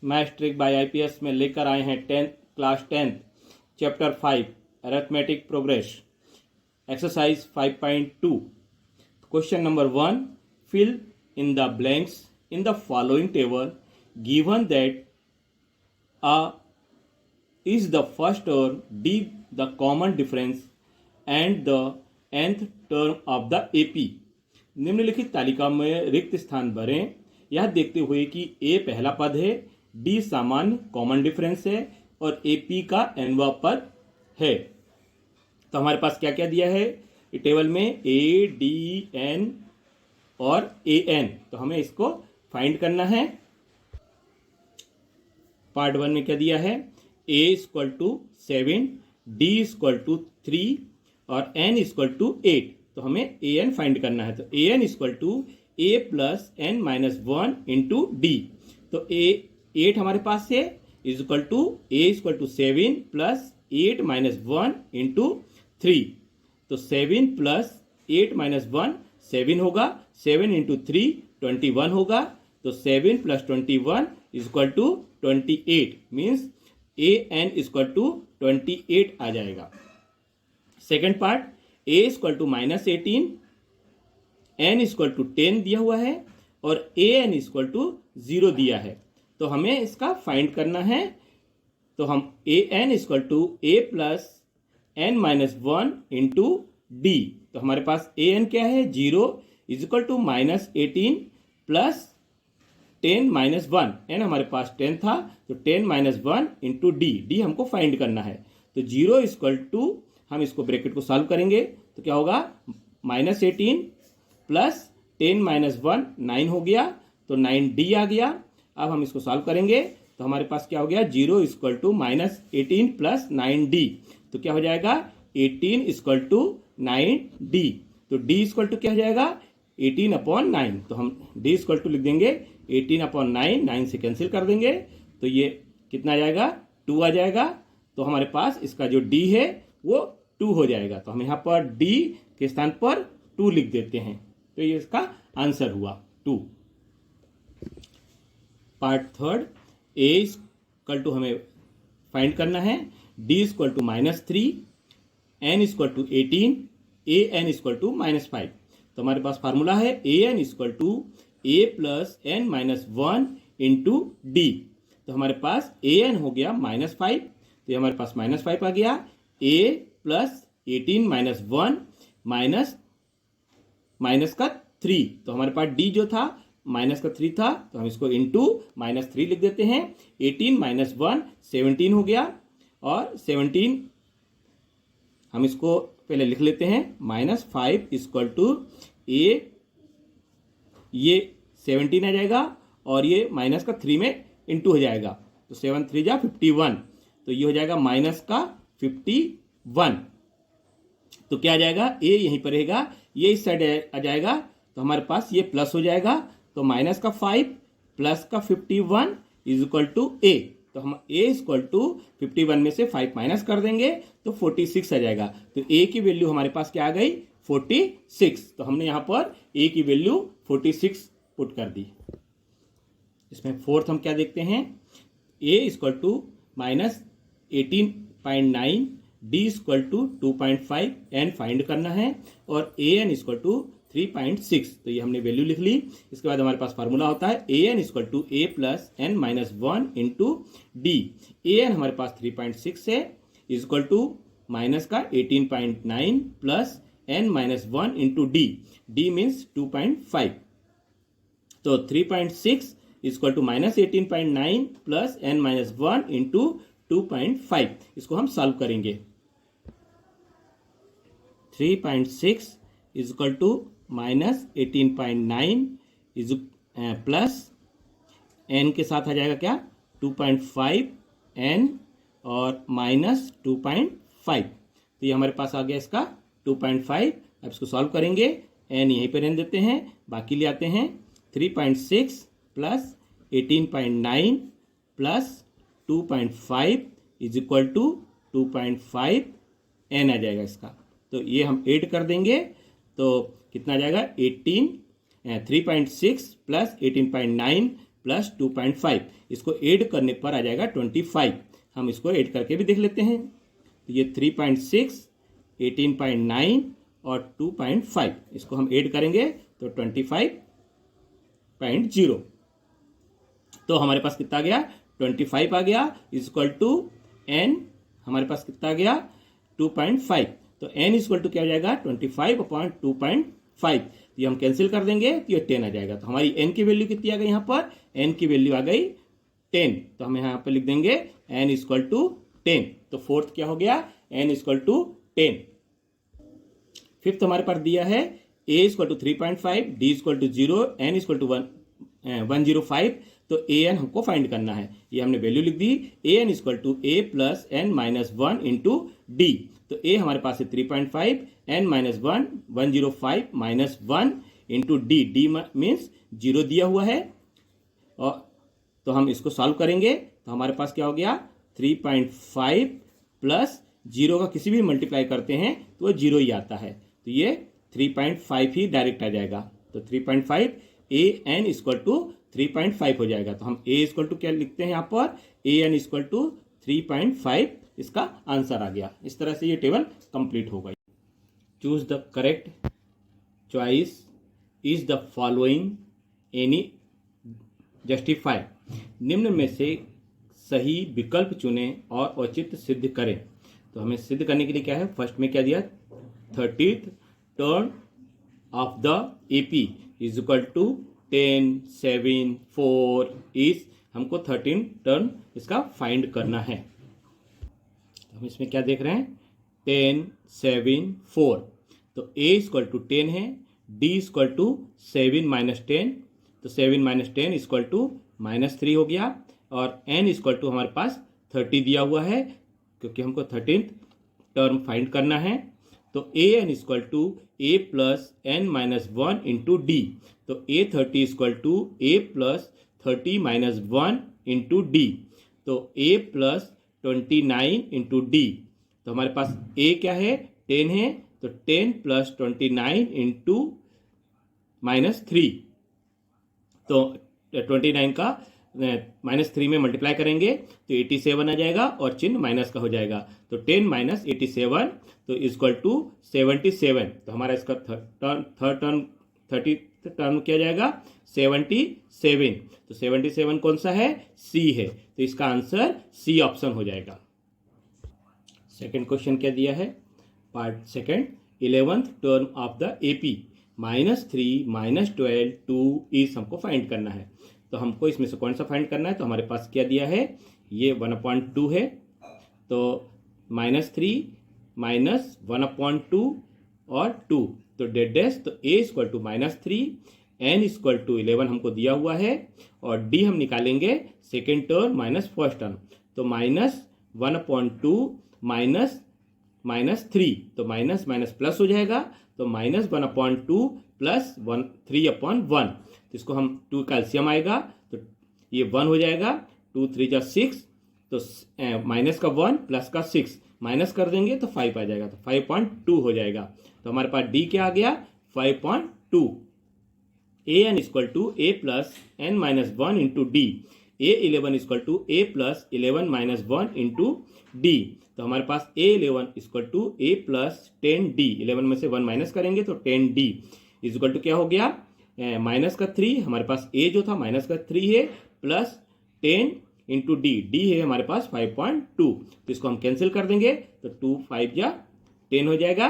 Maths trick bye IPS में लेकर आए हैं class 10 chapter 5 arithmetic progress exercise 5.2। Question number 1, fill in the blanks in the following table given that a is the first term, d the common difference and the nth term of the AP। निम्नलिखित तालिका में रिक्त स्थान भरें, यह देखते हुए कि a पहला पद है, d सामान्य कॉमन डिफरेंस है और AP का nवां पद है। तो हमारे पास क्या क्या दिया है टेबल में, a, d, n और an। तो हमें इसको फाइंड करना है। पार्ट 1 में क्या दिया है, a equal to 7, d equal to 3 और n इक्वल टू 8। तो हमें an फाइंड करना है। तो an equal to a plus n minus 1 into D. तो a 8 हमारे पास है is equal to a equal to 7 plus 8 minus 1 into 3। तो 7 प्लस 8 माइनस 1 7 होगा, 7 इंटू 3 21 होगा। तो 7 plus 21 is equal to 28 means A N equal to 28 आ जाएगा। Second part, A equal to minus 18, N equal to 10 दिया हुआ है और ए एन इक्वल टू 0 दिया है। तो हमें इसका फाइंड करना है। तो हम a N equal to a plus n minus 1 into D. तो हमारे पास ए एन क्या है, 0 is equal to minus 18 plus 10 minus 1। N हमारे पास 10 था तो 10 माइनस 1 इंटू डी, डी हमको फाइंड करना है। तो 0 इक्वल टू, हम इसको ब्रैकेट को सॉल्व करेंगे तो क्या होगा, माइनस 18 प्लस 10 माइनस 1 9 हो गया, तो 9d आ गया। अब हम इसको सॉल्व करेंगे तो हमारे पास क्या हो गया, 0 equal to minus 18 plus 9d। तो क्या हो जाएगा, 18 इक्वल टू 9d। तो d इक्वल टू क्या हो जाएगा, 18/9। तो हम d इक्वल टू लिख देंगे 18/9, 9 से कैंसिल कर देंगे तो ये कितना आ जाएगा, 2 आ जाएगा। तो हमारे पास इसका जो d है वो 2 हो जाएगा। तो हम यहाँ पर d के स्थान पर 2 लिख देते हैं। तो ये इसका आंसर हुआ 2। Part third, a equal to हमें फाइंड करना है, d equal to minus 3, n equal to 18, a n equal to minus 5। तो हमारे पास फार्मूला है a N equal to a plus n minus 1 into D. तो हमारे पास ए एन हो गया माइनस 5, तो ये हमारे पास माइनस 5 आ गया। ए प्लस 18 माइनस 1 माइनस का 3। तो हमारे पास डी जो था माइनस का 3 था, तो हम इसको इंटू माइनस 3 लिख देते हैं। 18 माइनस 1 17 हो गया और 17 हम इसको पहले लिख लेते हैं, माइनस 5 इक्वल टू ए, ये 17 आ जाएगा और ये माइनस का 3 में इंटू हो जाएगा। तो 7 3 जा 51, तो ये हो जाएगा माइनस का 51। तो क्या आ जाएगा, ए यहीं पर रहेगा, ये इस साइड आ जाएगा। तो हमारे पास ये प्लस हो जाएगा। तो माइनस का 5 प्लस का 51 इज इक्वल टू ए। तो हम a इक्वल टू 51 में से 5 माइनस कर देंगे तो 46 आ जाएगा। तो a की वैल्यू हमारे पास क्या आ गई, 46। तो हमने यहाँ पर a की वैल्यू 46 पुट कर दी। इसमें फोर्थ हम क्या देखते हैं, a equal to minus 18.9, d equal to 2.5, n find करना है और a n इक्वल टू 3.6। तो ये हमने वैल्यू लिख ली। इसके बाद हमारे पास फार्मूला होता है a N equal to a plus n minus 1 into d. A n हमारे पास 3.6 है इक्वल टू माइनस का 18.9 plus n minus 1 into D, D means 2.5। तो 3.6 equal to minus 18.9 plus n minus 1 into 2.5। इसको हम सॉल्व करेंगे। 3.6 equal to minus 18.9 is plus n के साथ आ जाएगा क्या, 2.5 एन और माइनस 2.5। तो ये हमारे पास आ गया इसका 2.5। अब इसको सॉल्व करेंगे, एन यहीं पे रहने देते हैं, बाकी ले आते हैं। 3.6 plus 18.9 plus 2.5 is equal to 2.5 n आ जाएगा इसका। तो ये हम ऐड कर देंगे तो कितना आ जाएगा, 3.6 प्लस 18.9 प्लस 2.5, इसको ऐड करने पर आ जाएगा 25। हम इसको ऐड करके भी देख लेते हैं। तो ये 3.6, 18.9 और 2.5, इसको हम ऐड करेंगे तो 25.0। तो हमारे पास कितना आ गया, 25 आ गया, इक्वल टू n हमारे पास कितना आ गया, 2.5। तो n इक्वल टू क्या हो जाएगा, 25/2.5। ये हम कैंसिल कर देंगे तो ये 10 आ जाएगा। तो हमारी n की वैल्यू कितनी आ गई, यहाँ पर n की वैल्यू आ गई 10। तो हम यहाँ पर लिख देंगे n इक्वल टू 10। तो फोर्थ क्या हो गया, n इक्वल टू 10। फिफ्थ हमारे पास दिया है a equal to 3.5, d equal to 0, n equal to 105। तो a n हमको फाइंड करना है। ये हमने वैल्यू लिख दी, a n equal to a plus n minus 1 into D. तो a हमारे पास है 3.5, n minus 1 105 minus 1 into D, D means 0 दिया हुआ है। और तो हम इसको सॉल्व करेंगे तो हमारे पास क्या हो गया, 3.5 प्लस 0 का किसी भी मल्टीप्लाई करते हैं तो वो 0 ही आता है। तो ये 3.5 ही डायरेक्ट आ जाएगा। तो 3.5 a n इक्वल टू 3.5 हो जाएगा। तो हम a इक्वल टू क्या लिखते हैं यहाँ पर, a n इक्वल टू 3.5, इसका आंसर आ गया। इस तरह से ये टेबल कंप्लीट हो गई। Choose the correct choice, is the following any justify. निम्न में से सही विकल्प चुनें और औचित्य सिद्ध करें। तो हमें सिद्ध करने के लिए क्या है, फर्स्ट में क्या दिया, 30th term of the AP is equal to 10, 7, 4 is, हमको 13 टर्न इसका फाइंड करना है। तो हम इसमें क्या देख रहे हैं, 10, 7, 4। तो a इक्वल टू 10 है, d इक्वल टू 7 माइनस 10, तो 7 माइनस 10 इक्वल टू -3 हो गया। और n इक्वल टू हमारे पास 30 दिया हुआ है, क्योंकि हमको 13th टर्म फाइंड करना है। तो a n equal to a plus n minus 1 into D. तो a 30 equal to a plus 30 minus 1 into D. तो a प्लस 29 इंटू डी। तो हमारे पास a क्या है, 10 है, तो 10 प्लस 29 इंटू -3। तो 29 का -3 में मल्टीप्लाई करेंगे तो 87 आ जाएगा और चिन्ह माइनस का हो जाएगा। तो 10 माइनस 87 तो इक्वल टू 77। तो हमारा इसका थर्ड टर्म 30 टर्म किया जाएगा 77। तो 77 कौन सा है, सी है। तो इसका आंसर सी ऑप्शन हो जाएगा। सेकंड क्वेश्चन क्या दिया है, part second, 11th term of the AP -3 -12 2 is हमको फाइंड करना है। तो हमको इसमें से कौन सा फाइंड करना है, तो हमारे पास क्या दिया है, ये 1/2 है। तो -3 माइनस 1/2 और 2, तो डेड डैश। तो a equal to -3, n equal to 11 हमको दिया हुआ है, और d हम निकालेंगे second term minus first term. तो -1/2 -3, तो माइनस माइनस प्लस हो जाएगा। तो -1/2 प्लस 3/1। तो इसको हम 2 का एलसीएम आएगा तो ये 1 हो जाएगा। 2 3 जा 6, तो माइनस का 1 प्लस का 6 माइनस कर देंगे तो 5 आ जाएगा। तो 5.2 हो जाएगा। तो हमारे पास d क्या आ गया, 5.2। a n equal to a plus n minus 1 into d. a11 equal to a plus 11 minus 1 into D. तो हमारे पास a11 equal to a plus 10d। 11 में से 1 माइनस करेंगे तो 10d इक्वल टू क्या हो गया, माइनस का 3। हमारे पास a जो था माइनस का 3 है, प्लस 10 इंटू डी। डी है हमारे पास 5.2। तो इसको हम कैंसिल कर देंगे तो 2 5 या 10 हो जाएगा।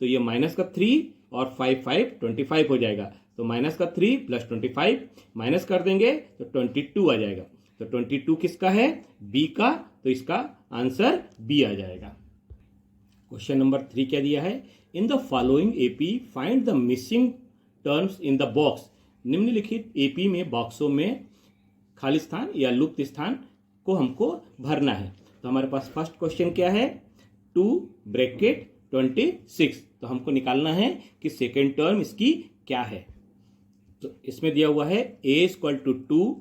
तो ये माइनस का 3 और 5 5 25 हो जाएगा। तो माइनस का 3 प्लस 25 माइनस कर देंगे तो 22 आ जाएगा। तो 22 किसका है, बी का। तो इसका आंसर बी आ जाएगा। क्वेश्चन नंबर 3 क्या दिया है, इन the following AP find the missing terms in the box. निम्नलिखित एपी में बॉक्सों में खाली स्थान या लुप्त स्थान को हमको भरना है। तो हमारे पास फर्स्ट क्वेश्चन क्या है, 2 ब्रैकेट 26। तो हमको निकालना है कि सेकेंड टर्म इसकी क्या है। तो इसमें दिया हुआ है a इक्वल टू 2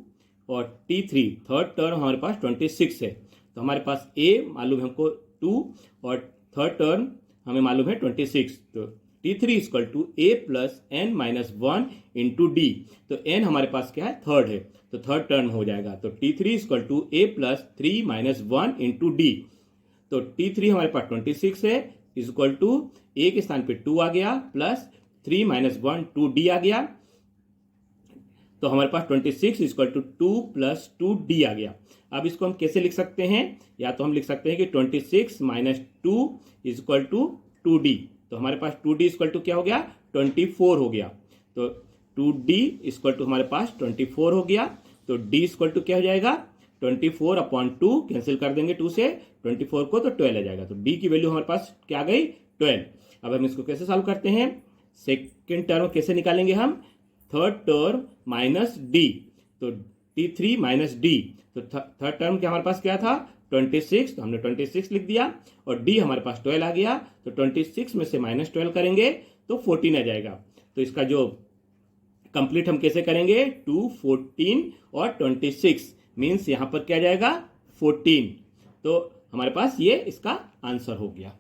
और t3 थर्ड टर्म हमारे पास 26 है। तो हमारे पास a मालूम है हमको 2 और थर्ड टर्म हमें मालूम है 26। तो T3 equal to a plus n minus one into D. तो एन हमारे पास क्या है, थर्ड है, तो थर्ड टर्म हो जाएगा। तो T3 equal to a plus three minus one into D. तो T3 हमारे पास 26 है, इक्वल टू ए के स्थान पे 2 आ गया, प्लस 3 माइनस वन 2D आ गया। तो हमारे पास 26 इक्वल टू 2 प्लस 2D आ गया। अब इसको हम कैसे लिख सकते हैं, या तो हम लिख सकते हैं कि 26 माइनस 2 इक्वल टू 2D। तो हमारे पास 2D इक्वल टू क्या हो गया, 24 हो गया। तो 2D इक्वल टू हमारे पास 24 हो गया। तो D इक्वल टू क्या हो जाएगा, 24 अपॉन 2, कैंसिल कर देंगे 2 से 24 को, तो 12 आ जाएगा। तो D की वैल्यू हमारे पास क्या आ गई, 12। अब हम इसको कैसे सॉल्व करते हैं, सेकेंड टर्म कैसे निकालेंगे हम, थर्ड टर्म माइनस डी। तो T3 माइनस डी, तो थर्ड टर्म क्या हमारे पास क्या था, 26, तो हमने 26 लिख दिया, और D हमारे पास 12 आ गया। तो 26 में से माइनस 12 करेंगे तो 14 आ जाएगा। तो इसका जो कंप्लीट हम कैसे करेंगे, 2, 14 और 26 मीन्स यहां पर क्या जाएगा, 14। तो हमारे पास ये इसका आंसर हो गया।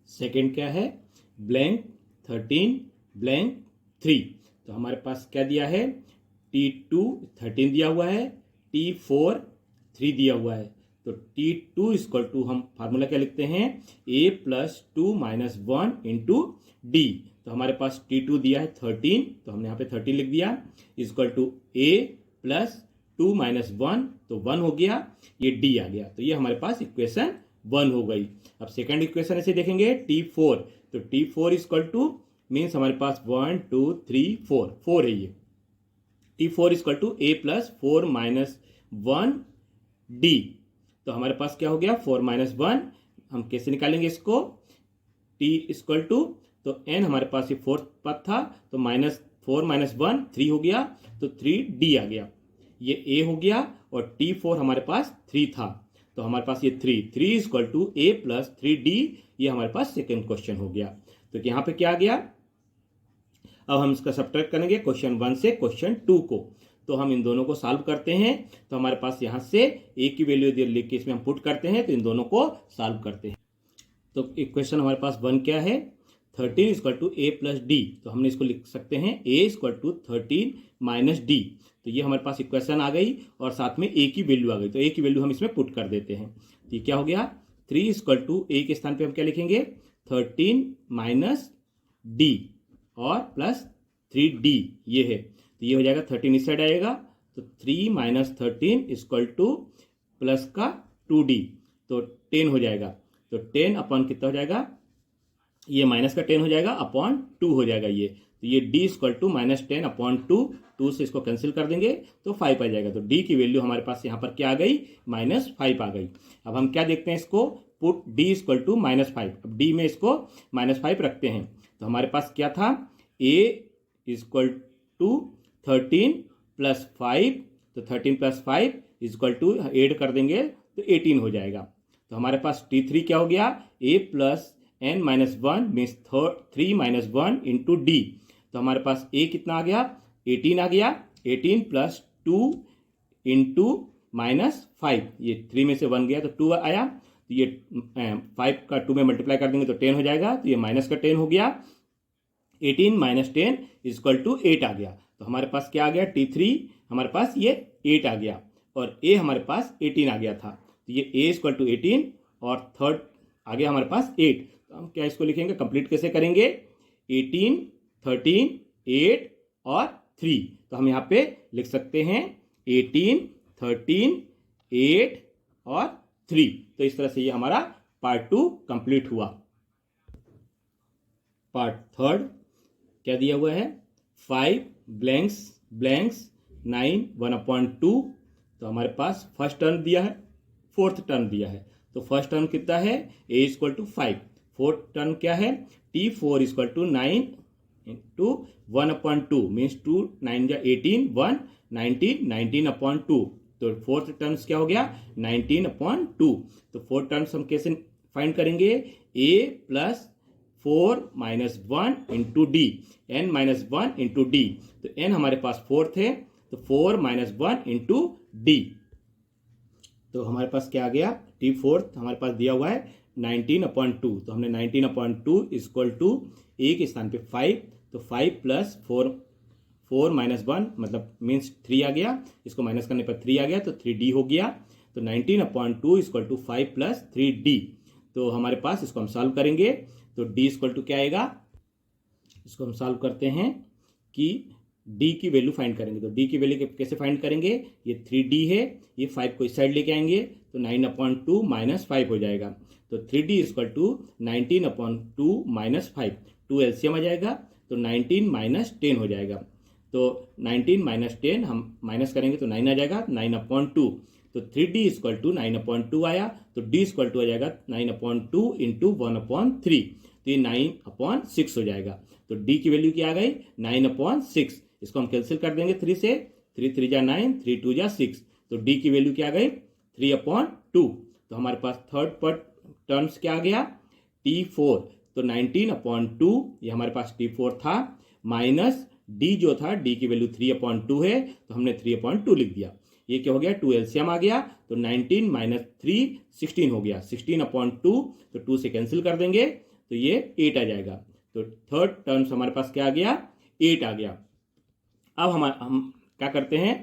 सेकेंड क्या है, ब्लैंक 13 ब्लैंक 3। तो हमारे पास क्या दिया है, T2 13 दिया हुआ है, T4 3 दिया हुआ है। तो T2 इक्वल टू हम फार्मूला क्या लिखते हैं, A plus 2 minus 1 into D. तो हमारे पास T2 दिया है 13, तो हमने यहाँ पे 13 लिख दिया, equal to A plus 2 minus 1, तो 1 हो गया, ये D आ गया। तो ये हमारे पास इक्वेशन 1 हो गई। अब सेकंड इक्वेशन ऐसे देखेंगे, T4। तो T4 इक्वल टू मीन्स हमारे पास 1 2 3 4 है ये। T4 equal to A plus 4 minus 1 D। तो हमारे पास क्या हो गया, 4 माइनस 1। हम कैसे निकालेंगे इसको, T इक्वल टू, तो N हमारे पास ये फोर्थ पद था, तो -4 माइनस 1 3 हो गया, तो 3D आ गया। ये A हो गया, और T4 हमारे पास 3 था, तो हमारे पास ये 3 equal to A plus 3D। ये हमारे पास सेकेंड क्वेश्चन हो गया। तो यहाँ पे क्या आ गया, अब हम इसका सब्ट्रैक्ट करेंगे क्वेश्चन 1 से क्वेश्चन 2 को। तो हम इन दोनों को सॉल्व करते हैं। तो हमारे पास यहाँ से ए की वैल्यू लिख के इसमें हम पुट करते हैं, तो इन दोनों को सॉल्व करते हैं। तो इक्वेशन हमारे पास 1 क्या है, 13 equal to a plus d. तो हमने इसको लिख सकते हैं a equal to 13 minus d. तो ये हमारे पास इक्वेशन आ गई, और साथ में ए की वैल्यू आ गई। तो ए की वैल्यू हम इसमें पुट कर देते हैं। तो ये क्या हो गया, 3 इक्वल टू ए के स्थान पे हम क्या लिखेंगे, 13 माइनस डी और प्लस 3D ये है। तो ये हो जाएगा 13 इस साइड आएगा, तो 3 माइनस 13 इक्वल टू प्लस का 2D, तो 10 हो जाएगा। तो 10 अपॉन कितना हो जाएगा, ये माइनस का 10 हो जाएगा, अपॉन 2 हो जाएगा ये। तो ये D equal to minus 10 upon 2 से इसको कैंसिल कर देंगे तो 5 आ जाएगा। तो D की वैल्यू हमारे पास यहाँ पर क्या आ गई, -5 आ गई। अब हम क्या देखते हैं इसको, पुट D इक्वल टू -5। अब D में इसको -5 रखते हैं। तो हमारे पास क्या था, A इक्वल टू 13 प्लस 5, तो 13 प्लस 5 इक्वल टू ऐड कर देंगे तो 18 हो जाएगा। तो हमारे पास T3 क्या हो गया, A plus n minus 1 means 3 minus 1 into D. तो हमारे पास A कितना आ गया, 18 आ गया, 18 प्लस 2 इंटू -5, ये 3 में से 1 गया तो 2 आया। तो ये 5 का 2 में मल्टीप्लाई कर देंगे तो 10 हो जाएगा, तो ये माइनस का 10 हो गया। 18 माइनस 10 इक्वल टू 8 आ गया। तो हमारे पास क्या आ गया, T3 हमारे पास ये 8 आ गया, और A हमारे पास 18 आ गया था। तो ये A इक्वल टू 18 और थर्ड आ गया हमारे पास 8। तो हम क्या इसको लिखेंगे, कंप्लीट कैसे करेंगे, 18 13 8 और 3। तो हम यहाँ पे लिख सकते हैं 18 13 8 और 3। तो इस तरह से ये हमारा पार्ट 2 कंप्लीट हुआ। पार्ट थर्ड क्या दिया हुआ है, 5 ब्लैंक्स ब्लैंक्स 9 1/2। तो हमारे पास फर्स्ट टर्म दिया है, फोर्थ टर्म दिया है। तो फर्स्ट टर्म कितना है, A equal to 5। Fourth term क्या है, T4 equal to 9 into 1/2 means 2 9 जा 18 1 19 19/2। तो फोर्थ टर्म्स क्या हो गया, 19/2। तो फोर्थ टर्म्स हम कैसे फाइंड करेंगे, A plus 4 minus 1 into D, n minus 1 into D. तो n हमारे पास 4 थे, तो 4 माइनस 1 इंटू डी। तो हमारे पास क्या आ गया, T4 हमारे पास दिया हुआ है 19/2, तो हमने 19/2 इक्वल टू ए के स्थान पे 5, तो 5 प्लस 4 माइनस 1 मतलब मीन्स 3 आ गया, इसको माइनस करने पर 3 आ गया, तो 3d हो गया। तो 19/2 इक्वल टू 5 प्लस 3d, तो हमारे पास इसको हम सॉल्व करेंगे, तो d इक्वल टू क्या आएगा, इसको हम सॉल्व करते हैं कि d की वैल्यू फाइंड करेंगे। तो d की वैल्यू कैसे फाइंड करेंगे, ये 3d है, ये 5 को इस साइड लेके आएंगे, तो 9/2 माइनस 5 हो जाएगा। तो 3d equal to 19/2 minus 5, 2 LCM आ जाएगा, तो 19 माइनस 10 हो जाएगा। तो 19 माइनस 10 हम माइनस करेंगे तो 9 आ जाएगा, 9/2, तो 3d इक्वल टू 9/2 आया, तो d इक्वल टू आ जाएगा 9/2 इंटू 1/3, तो ये 9/6 हो जाएगा। तो d की वैल्यू क्या आ गई, 9/6, इसको हम कैंसिल कर देंगे 3 से, 3 3 जा 9, 3 2 जा 6, तो d की वैल्यू क्या आ गई, 3/2। तो हमारे पास थर्ड पर टर्म्स क्या आ गया, t4, तो 19/2, ये हमारे पास t4 था, माइनस d जो था, d की वैल्यू 3/2 है, तो हमने 3/2 लिख दिया। ये क्या हो गया, 2 एलसीएम आ गया, तो 19 माइनस 3 16 हो गया, 16/2, तो 2 से कैंसिल कर देंगे, तो ये 8 आ जाएगा। तो थर्ड टर्म्स हमारे पास क्या आ गया, 8 आ गया। अब हम क्या करते हैं,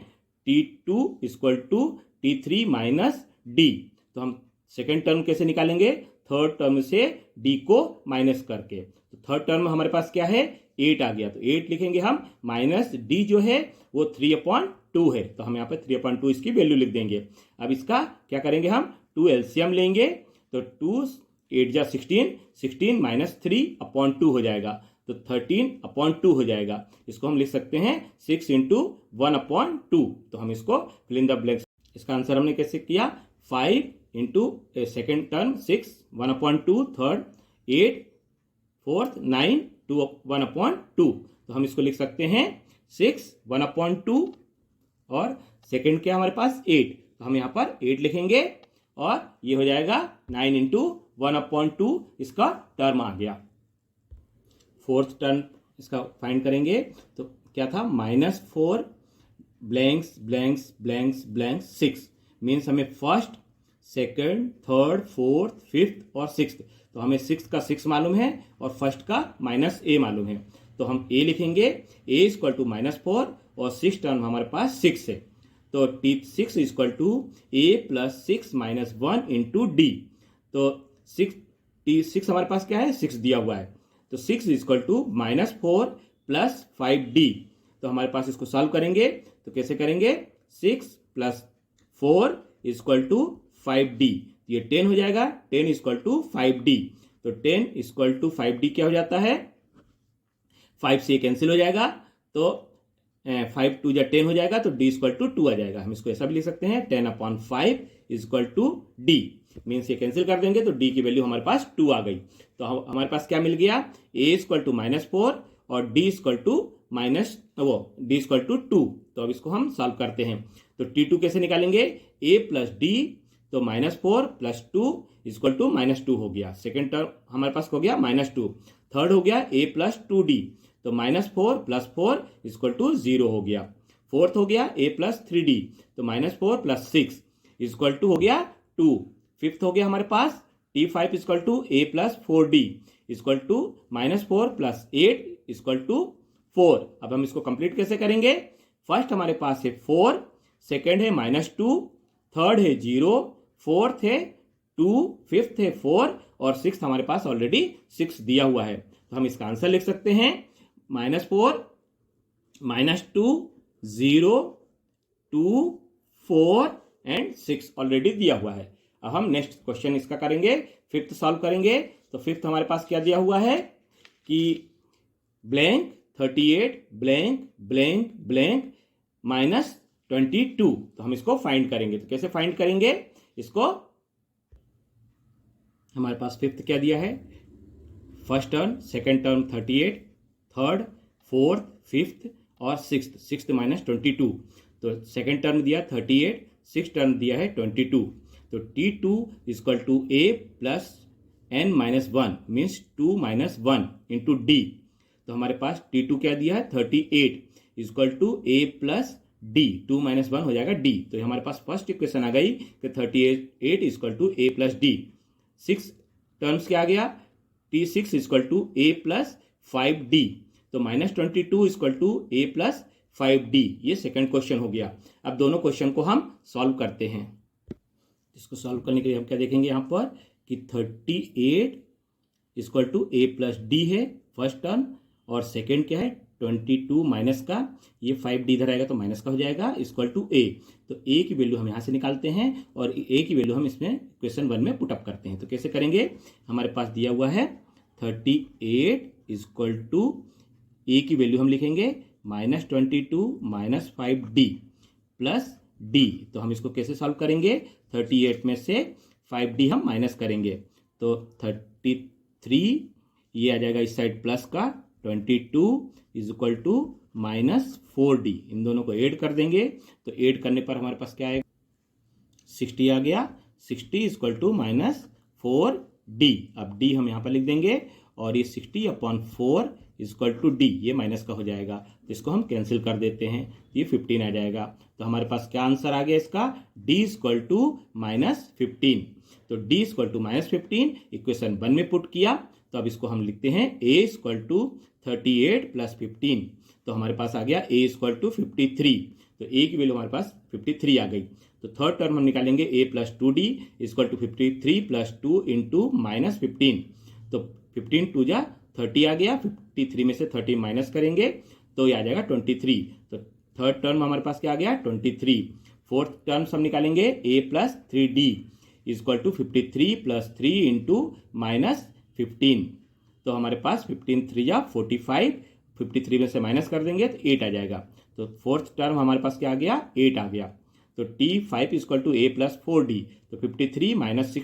t2 equal to t3 minus d, तो हम सेकेंड टर्म कैसे निकालेंगे, थर्ड टर्म से d को माइनस करके। तो थर्ड टर्म हमारे पास क्या है, 8 आ गया, तो 8 लिखेंगे हम, माइनस d जो है वो 3/2 है, तो हम यहाँ पे 3/2 इसकी वैल्यू लिख देंगे। अब इसका क्या करेंगे, हम 2 एलसीएम लेंगे, तो 2 8 जा 16, 16 माइनस 3/2 हो जाएगा, तो 13/2 हो जाएगा। इसको हम लिख सकते हैं 6 इंटू 1/2, तो हम इसको फिल इन द ब्लैंक्स, इसका आंसर हमने कैसे किया, 5 into second term 6, 1/2, third 8, fourth 9, 1/2, तो हम इसको लिख सकते हैं 6 1/2, और सेकेंड क्या हमारे पास 8, तो हम यहाँ पर 8 लिखेंगे, और ये हो जाएगा 9 इंटू 1/2, इसका टर्म आ गया। फोर्थ टर्म इसका फाइंड करेंगे, तो क्या था, -4 blanks blanks blanks blanks 6, means हमें first second third fourth fifth और सिक्स्थ, तो हमें सिक्स का 6 मालूम है और फर्स्ट का -a मालूम है, तो हम a लिखेंगे, a इक्वल टू -4, और 6 टर्म हमारे पास 6 है, तो t6 equal to a plus 6 minus 1 into d, तो t6 हमारे पास क्या है, 6 दिया हुआ है, तो 6 इक्वल टू -4 प्लस 5d, तो हमारे पास इसको सॉल्व करेंगे, तो कैसे करेंगे, 6 प्लस 4 इक्वल टू 5d, ये 10 हो जाएगा, 10 इक्वल टू 5d, तो 10 इक्वल टू 5d क्या हो जाता है, 5 से कैंसिल हो जाएगा, तो 5 2 जा 10 हो जाएगा, तो d इक्वल टू 2 आ जाएगा। हम इसको ऐसा भी लिख सकते हैं 10/5 इक्वल टू d, मीन्स ये कैंसिल कर देंगे, तो d की वैल्यू हमारे पास 2 आ गई। तो हमारे पास क्या मिल गया, a इक्वल टू -4 और d equal to d equal to 2, तो अब इसको हम सॉल्व करते हैं, तो t2 कैसे निकालेंगे, a प्लस d, तो -4 प्लस 2 इक्वल टू -2 हो गया, सेकेंड टर्म हमारे पास हो गया -2, थर्ड हो गया a प्लस 2d, तो -4 प्लस 4 इक्वल टू 0 हो गया, फोर्थ हो गया a प्लस 3d, तो -4 प्लस 6 इक्वल टू हो गया 2, फिफ्थ हो गया हमारे पास t5 equal to a plus 4d equal to -4 plus 8 equal to 4। अब हम इसको कंप्लीट कैसे करेंगे, फर्स्ट हमारे पास है 4, सेकेंड है -2, थर्ड है 0, फोर्थ है 2, फिफ्थ है 4, और सिक्स हमारे पास ऑलरेडी 6 दिया हुआ है, तो हम इसका आंसर लिख सकते हैं -4 -2 0 2 4 एंड 6 ऑलरेडी दिया हुआ है। अब हम नेक्स्ट क्वेश्चन इसका करेंगे, फिफ्थ सॉल्व करेंगे, तो फिफ्थ हमारे पास क्या दिया हुआ है कि ब्लैंक 38 ब्लैंक ब्लैंक ब्लैंक -22, तो हम इसको फाइंड करेंगे, तो कैसे फाइंड करेंगे इसको, हमारे पास फिफ्थ क्या दिया है, first term second term 38, third fourth fifth और सिक्स्थ -22, तो सेकेंड टर्म दिया 38, सिक्स टर्म दिया है 22, तो t2 equal to a plus n-1 means 2 - 1 into d, तो हमारे पास t2 क्या दिया है 38 equal to a plus d, 2 - 1 हो जाएगा d, तो हमारे पास फर्स्ट इक्वेशन आ गई कि 38 equal to a plus d, 6 terms क्या आ गया, T6 equal to A plus 5D, तो -22 equal to A plus 5D, ये सेकंड क्वेश्चन हो गया। अब दोनों क्वेश्चन को हम सॉल्व करते हैं। इसको सॉल्व करने के लिए हम क्या देखेंगे यहाँ पर कि 38 equal to A plus D है फर्स्ट टर्म, और सेकंड क्या है 22 माइनस का, ये 5D इधर आएगा तो माइनस का हो जाएगा, इक्वल टू A। तो A की वैल्यू हम यहाँ से निकालते हैं और A की वैल्यू हम इसमें क्वेश्चन 1 में पुटअप करते हैं। तो कैसे करेंगे, हमारे पास दिया हुआ है 38 इक्वल टू A की वैल्यू हम लिखेंगे -22 माइनस 5D प्लस D। तो हम इसको कैसे सॉल्व करेंगे, 38 में से 5D हम माइनस करेंगे तो 33, ये आ जाएगा इस साइड प्लस का, 22 इज इक्वल टू -4D, इन दोनों को ऐड कर देंगे तो ऐड करने पर हमारे पास क्या आएगा 60 आ गया, 60 इक्वल टू -4D। अब D हम यहाँ पर लिख देंगे और ये 60/4 इक्वल टू D, ये माइनस का हो जाएगा तो इसको हम कैंसिल कर देते हैं, ये 15 आ जाएगा। तो हमारे पास क्या आंसर आ गया इसका, D इक्वल टू -15। तो D इक्वल टू -15 इक्वेशन 1 में पुट किया, तो अब इसको हम लिखते हैं A इक्वल टू 38 प्लस 15, तो हमारे पास आ गया A इक्वल टू 53। तो A की वैल्यू हमारे पास 53 आ गई। तो थर्ड टर्म हम निकालेंगे A plus 2D equal to 53 plus 2 into -15, तो 15 2 जा 30 आ गया, 53 में से 30 माइनस करेंगे तो ये आ जाएगा 23। तो थर्ड टर्म हमारे पास क्या आ गया 23। फोर्थ टर्म हम निकालेंगे A plus 3D equal to 53 plus 3 into -15, तो हमारे पास 15 3 जा 45, 53 में से माइनस कर देंगे तो 8 आ जाएगा। तो फोर्थ टर्म हमारे पास क्या आ गया 8 आ गया। तो T5 equal to A plus 4D, तो 53 माइनस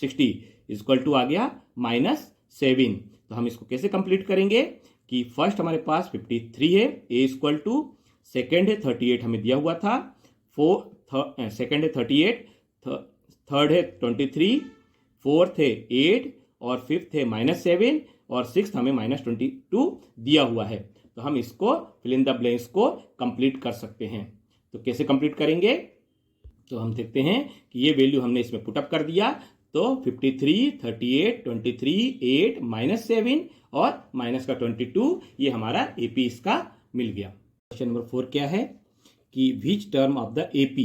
60 इक्वल टू आ गया -7। तो हम इसको कैसे कंप्लीट करेंगे कि फर्स्ट हमारे पास 53 है, A इक्वल टू, सेकेंड है 38 हमें दिया हुआ था, सेकेंड है 38, थर्ड है 23, फोर्थ है 8 और फिफ्थ है -7 और सिक्स्थ हमें -22 दिया हुआ है। तो हम इसको फिल इन द ब्लैंक्स को कंप्लीट कर सकते हैं। तो कैसे कंप्लीट करेंगे, तो हम देखते हैं कि ये वैल्यू हमने इसमें पुटअप कर दिया, तो 53, 38, 23, 8, -7 और माइनस का 22, ये हमारा AP इसका मिल गया। क्वेश्चन नंबर 4 क्या है कि which term of the AP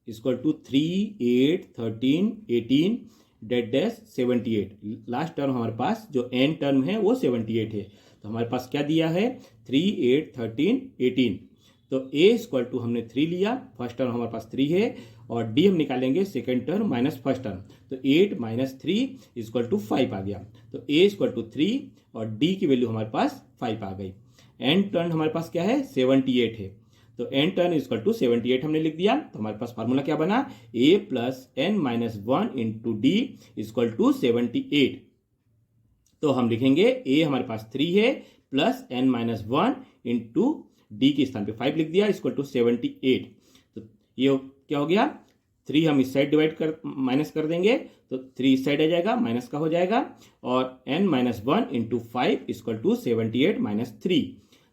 equal to 3, 8, 13, 18 dash 78। Last term हमारे पास जो n टर्म है वो 78 है। तो हमारे पास क्या दिया है 3, 8, 13, 18। तो A इक्वल टू हमने 3 लिया, फर्स्ट टर्म हमारे पास 3 है, और D हम निकालेंगे second term minus first term, तो 8 माइनस 3 इक्वल टू 5 आ गया। तो A इक्वल टू 3 और D की वैल्यू हमारे पास 5 आ गई। n टर्न हमारे पास क्या है 78 है, तो n टर्न इक्वल टू 78 हमने लिख दिया। तो हमारे पास फार्मूला क्या बना, A plus n minus 1 into D equal to 78। तो हम लिखेंगे A हमारे पास 3 है plus n minus 1 into D के स्थान पे 5 लिख दिया इक्वल टू 78। तो ये क्या हो गया, 3 हम इस साइड डिवाइड कर माइनस कर देंगे तो 3 इस साइड आ जाएगा, माइनस का हो जाएगा, और n minus 1 into 5 equal to 78 minus 3।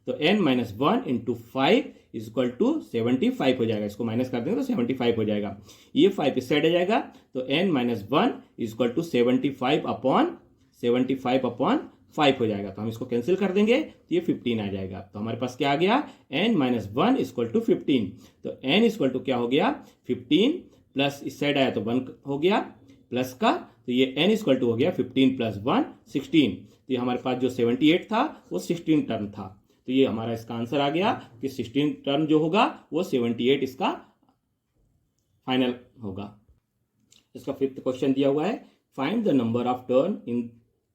तो n minus 1 into 5 equal to 75 हो जाएगा, इसको माइनस कर देंगे तो 75 हो जाएगा, ये 5 इस साइड आ जाएगा, तो n minus 1 equal to 75 upon 5 हो जाएगा। तो हम इसको कैंसिल कर देंगे तो ये 15 आ जाएगा। तो हमारे पास क्या आ गया n माइनस 1 इक्वल टू 15। तो n इक्वल टू क्या हो गया 15 प्लस इस साइड आया तो 1 हो गया प्लस का, तो ये n इक्वल टू हो गया 15 प्लस 1 16। तो ये हमारे पास जो 78 था वो 16 टर्म था, तो ये हमारा इसका आंसर आ गया कि 16 टर्म जो होगा वो 78 इसका फाइनल होगा। इसका फिफ्थ क्वेश्चन दिया हुआ है, find the number of turn in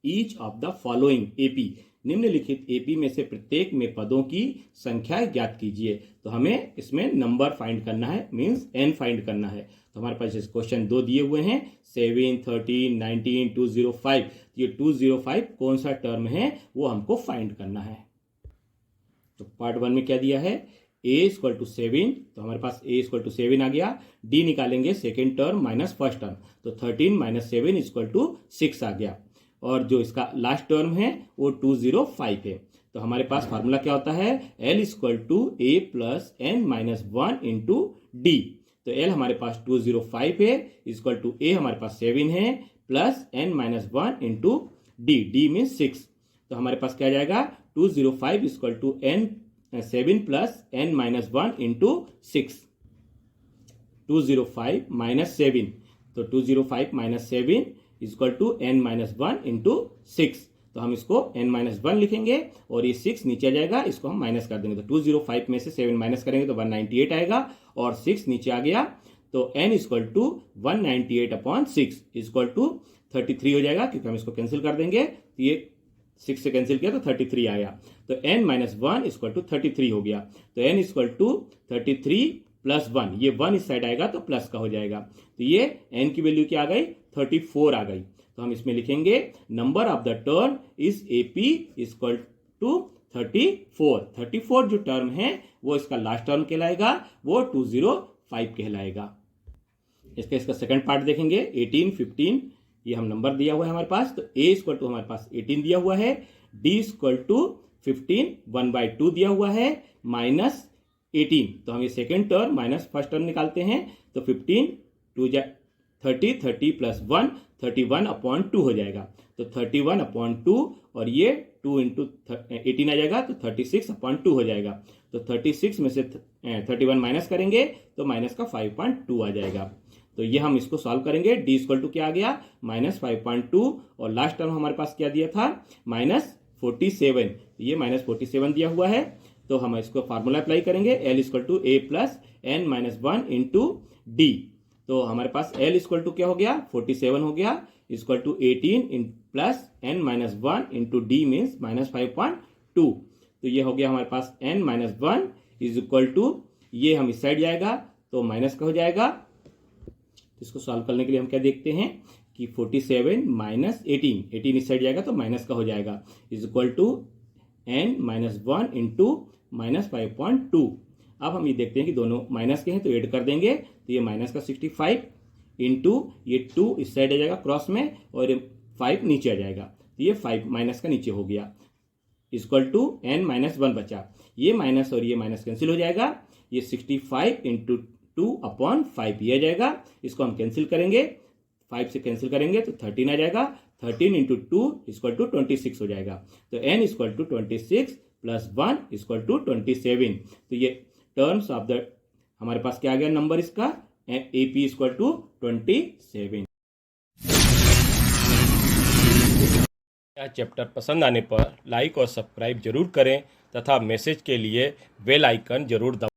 each of the following AP। निम्नलिखित AP में से प्रत्येक में पदों की संख्या ज्ञात कीजिए। तो हमें इसमें नंबर फाइंड करना है, मींस n फाइंड करना है। तो हमारे पास इस क्वेश्चन 2 दिए हुए हैं, 7, 13, 19, 205। ये 205 कौन सा टर्म है वो हमको फाइंड करना है। तो पार्ट 1 में क्या दिया है, A इक्वल टू 7, तो हमारे पास A इक्वल टू 7 आ गया। D निकालेंगे second term minus first term, तो 13 माइनस 7 इक्वल टू 6 आ गया, और जो इसका लास्ट टर्म है वो 205 है। तो हमारे पास फार्मूला क्या होता है, L equal to A plus n minus 1 into D। तो L हमारे पास 205 है इक्वल टू A हमारे पास 7 है plus n minus 1 into D, D means 6। तो हमारे पास क्या जाएगा 205 equal to n 7 plus n minus 1 into 6। 205 minus 7, तो 205 minus 7 equal to n minus 1 into 6। तो हम इसको n माइनस 1 लिखेंगे और ये 6 नीचे आ जाएगा, इसको हम माइनस कर देंगे। तो 205 में से 7 माइनस करेंगे तो 198 आएगा और 6 नीचे आ गया, तो n equal to 198 upon 6 equal to 33 हो जाएगा, क्योंकि हम इसको कैंसिल कर देंगे। तो ये 6 से कैंसिल किया तो 33 आया। तो n माइनस 1 इक्वल टू 33 हो गया। तो n इक्वल टू 33 प्लस 1, ये 1 इस साइड आएगा तो प्लस का हो जाएगा। तो ये n की वैल्यू क्या आ गई 34 आ गई। तो हम इसमें लिखेंगे number of the term is AP equal to 34। 34 जो टर्म है वो इसका लास्ट टर्म कहलाएगा, वो 205 कहलाएगा। इसका सेकंड पार्ट देखेंगे 18, 15, ये हम नंबर दिया हुआ है हमारे पास। तो a इक्वल टू हमारे पास 18 दिया हुआ है, d इक्वल टू 15 1/2 दिया हुआ है, माइनस 18। तो हम ये second term minus first term निकालते हैं। तो 15 2 30, 30 प्लस 1 31 अपॉन 2 हो जाएगा। तो 31 अपॉन 2 और ये 2 इंटू 18 आ जाएगा, तो 36 अपॉन 2 हो जाएगा। तो 36 में से 31 माइनस करेंगे तो माइनस का 5.2 आ जाएगा। तो ये हम इसको सॉल्व करेंगे। d इक्वल टू क्या आ गया माइनस 5.2 और लास्ट टर्म हमारे पास क्या दिया था माइनस 47। ये माइनस 47 दिया हुआ है। तो हम इसको फार्मूला अप्लाई करेंगे, l equal to a plus n minus 1 into D. तो हमारे पास l इक्वल टू क्या हो गया 47 हो गया, equal to 18 plus n minus 1 into d means minus 5.2। तो ये हो गया हमारे पास n minus 1 is equal to, ये हम इस साइड जाएगा तो माइनस का हो जाएगा। तो इसको सॉल्व करने के लिए हम क्या देखते हैं कि 47 माइनस 18 इस साइड जाएगा तो माइनस का हो जाएगा, is equal to n minus 1 into minus 5.2। अब हम ये देखते हैं कि दोनों माइनस के हैं तो ऐड कर देंगे। तो ये माइनस का 65 इंटू ये 2 इस साइड आ जाएगा क्रॉस में और 5 नीचे आ जाएगा। तो ये 5 माइनस का नीचे हो गया, इक्वल टू n माइनस 1 बचा। ये माइनस और ये माइनस कैंसिल हो जाएगा। ये 65 इंटू 2 अपॉन 5 ये आ जाएगा। इसको हम कैंसिल करेंगे, 5 से कैंसिल करेंगे तो 13 आ जाएगा। 13 इंटू 2 इक्वल टू 26 हो जाएगा। तो n equal to 26 plus 1 equal to 27। तो ये टर्म्स ऑफ द हमारे पास क्या आ गया नंबर इसका AP इक्वल टू 27। यह चैप्टर पसंद आने पर लाइक और सब्सक्राइब जरूर करें तथा मैसेज के लिए बेल आइकन जरूर दबाएं।